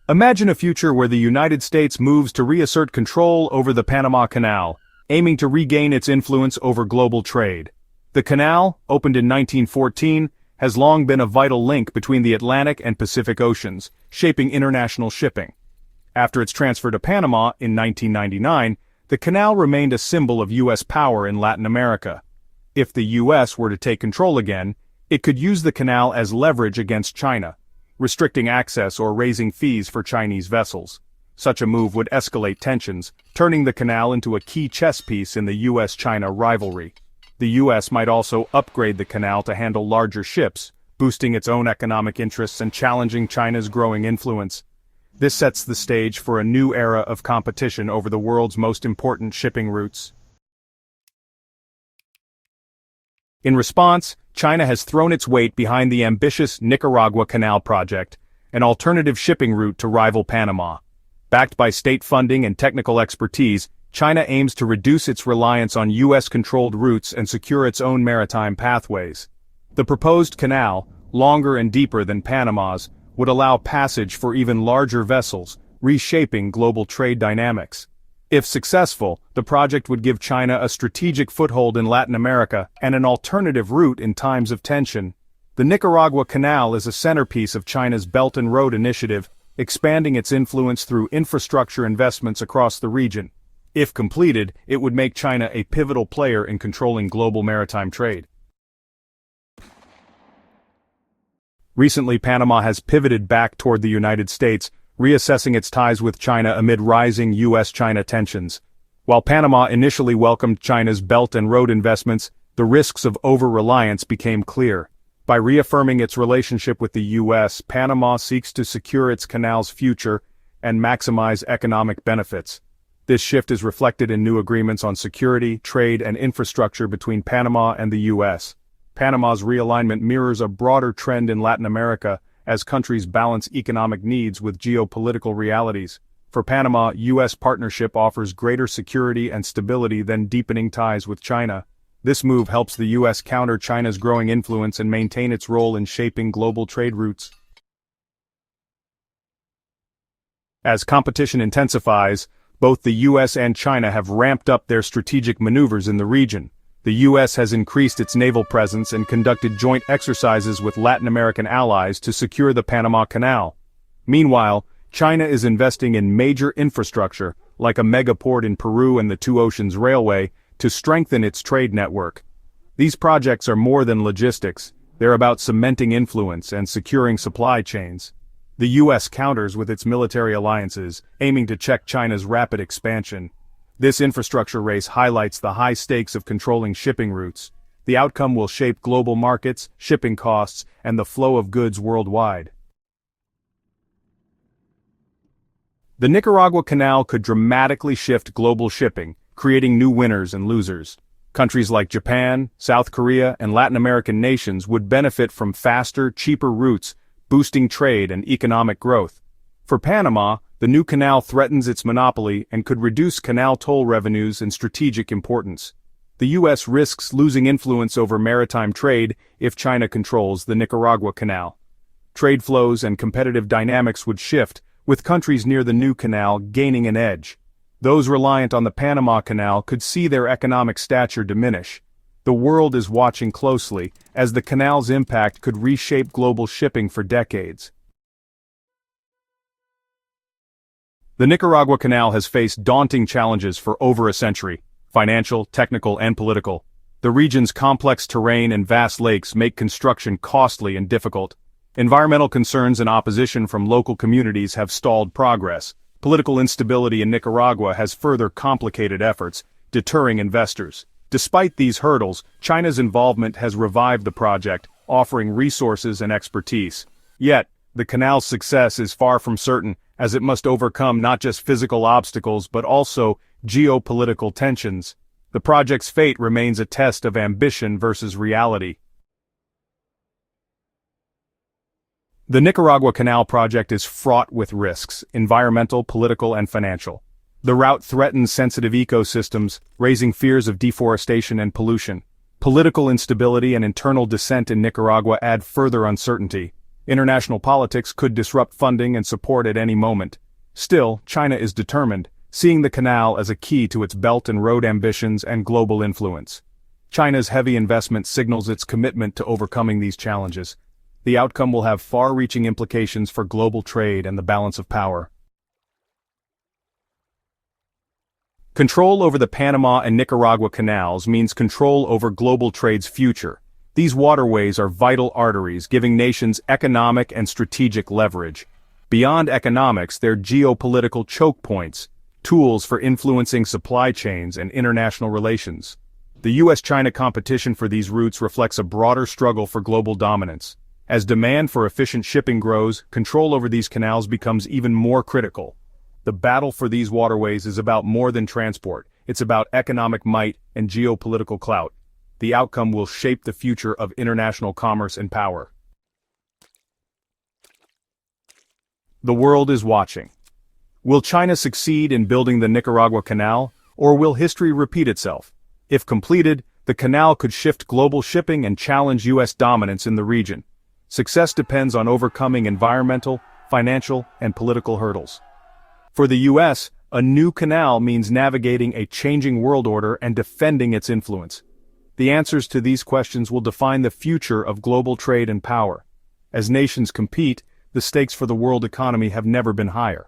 Imagine a future where the United States moves to reassert control over the Panama Canal, aiming to regain its influence over global trade. The canal, opened in 1914, has long been a vital link between the Atlantic and Pacific Oceans, shaping international shipping. After its transfer to Panama in 1999, the canal remained a symbol of U.S. power in Latin America. If the U.S. were to take control again, it could use the canal as leverage against China, restricting access or raising fees for Chinese vessels. Such a move would escalate tensions, turning the canal into a key chess piece in the U.S.-China rivalry. The U.S. might also upgrade the canal to handle larger ships, boosting its own economic interests and challenging China's growing influence. This sets the stage for a new era of competition over the world's most important shipping routes. In response, China has thrown its weight behind the ambitious Nicaragua Canal project, an alternative shipping route to rival Panama. Backed by state funding and technical expertise, China aims to reduce its reliance on U.S.-controlled routes and secure its own maritime pathways. The proposed canal, longer and deeper than Panama's, would allow passage for even larger vessels, reshaping global trade dynamics. If successful, the project would give China a strategic foothold in Latin America and an alternative route in times of tension. The Nicaragua Canal is a centerpiece of China's Belt and Road Initiative, expanding its influence through infrastructure investments across the region. If completed, it would make China a pivotal player in controlling global maritime trade. Recently, Panama has pivoted back toward the United States, reassessing its ties with China amid rising U.S.-China tensions. While Panama initially welcomed China's Belt and Road investments, the risks of over-reliance became clear. By reaffirming its relationship with the U.S., Panama seeks to secure its canal's future and maximize economic benefits. This shift is reflected in new agreements on security, trade, and infrastructure between Panama and the U.S. Panama's realignment mirrors a broader trend in Latin America, as countries balance economic needs with geopolitical realities. For Panama, U.S. partnership offers greater security and stability than deepening ties with China. This move helps the U.S. counter China's growing influence and maintain its role in shaping global trade routes. As competition intensifies, both the U.S. and China have ramped up their strategic maneuvers in the region. The U.S. has increased its naval presence and conducted joint exercises with Latin American allies to secure the Panama Canal. Meanwhile, China is investing in major infrastructure, like a megaport in Peru and the Two Oceans Railway, to strengthen its trade network. These projects are more than logistics, they're about cementing influence and securing supply chains. The U.S. counters with its military alliances, aiming to check China's rapid expansion. This infrastructure race highlights the high stakes of controlling shipping routes. The outcome will shape global markets, shipping costs, and the flow of goods worldwide. The Nicaragua Canal could dramatically shift global shipping, creating new winners and losers. Countries like Japan, South Korea, and Latin American nations would benefit from faster, cheaper routes, boosting trade and economic growth. For Panama, the new canal threatens its monopoly and could reduce canal toll revenues and strategic importance. The U.S. risks losing influence over maritime trade if China controls the Nicaragua Canal. Trade flows and competitive dynamics would shift, with countries near the new canal gaining an edge. Those reliant on the Panama Canal could see their economic stature diminish. The world is watching closely, as the canal's impact could reshape global shipping for decades. The Nicaragua Canal has faced daunting challenges for over a century, financial, technical, and political. The region's complex terrain and vast lakes make construction costly and difficult. Environmental concerns and opposition from local communities have stalled progress. Political instability in Nicaragua has further complicated efforts, deterring investors. Despite these hurdles, China's involvement has revived the project, offering resources and expertise. Yet, the canal's success is far from certain, as it must overcome not just physical obstacles but also geopolitical tensions. The project's fate remains a test of ambition versus reality. The Nicaragua Canal project is fraught with risks, environmental, political, and financial. The route threatens sensitive ecosystems, raising fears of deforestation and pollution. Political instability and internal dissent in Nicaragua add further uncertainty. International politics could disrupt funding and support at any moment. Still, China is determined, seeing the canal as a key to its Belt and Road ambitions and global influence. China's heavy investment signals its commitment to overcoming these challenges. The outcome will have far-reaching implications for global trade and the balance of power. Control over the Panama and Nicaragua canals means control over global trade's future. These waterways are vital arteries giving nations economic and strategic leverage. Beyond economics, they're geopolitical choke points, tools for influencing supply chains and international relations. The US-China competition for these routes reflects a broader struggle for global dominance. As demand for efficient shipping grows, control over these canals becomes even more critical. The battle for these waterways is about more than transport. It's about economic might and geopolitical clout. The outcome will shape the future of international commerce and power. The world is watching. Will China succeed in building the Nicaragua Canal, or will history repeat itself? If completed, the canal could shift global shipping and challenge US dominance in the region. Success depends on overcoming environmental, financial, and political hurdles. For the US, a new canal means navigating a changing world order and defending its influence. The answers to these questions will define the future of global trade and power. As nations compete, the stakes for the world economy have never been higher.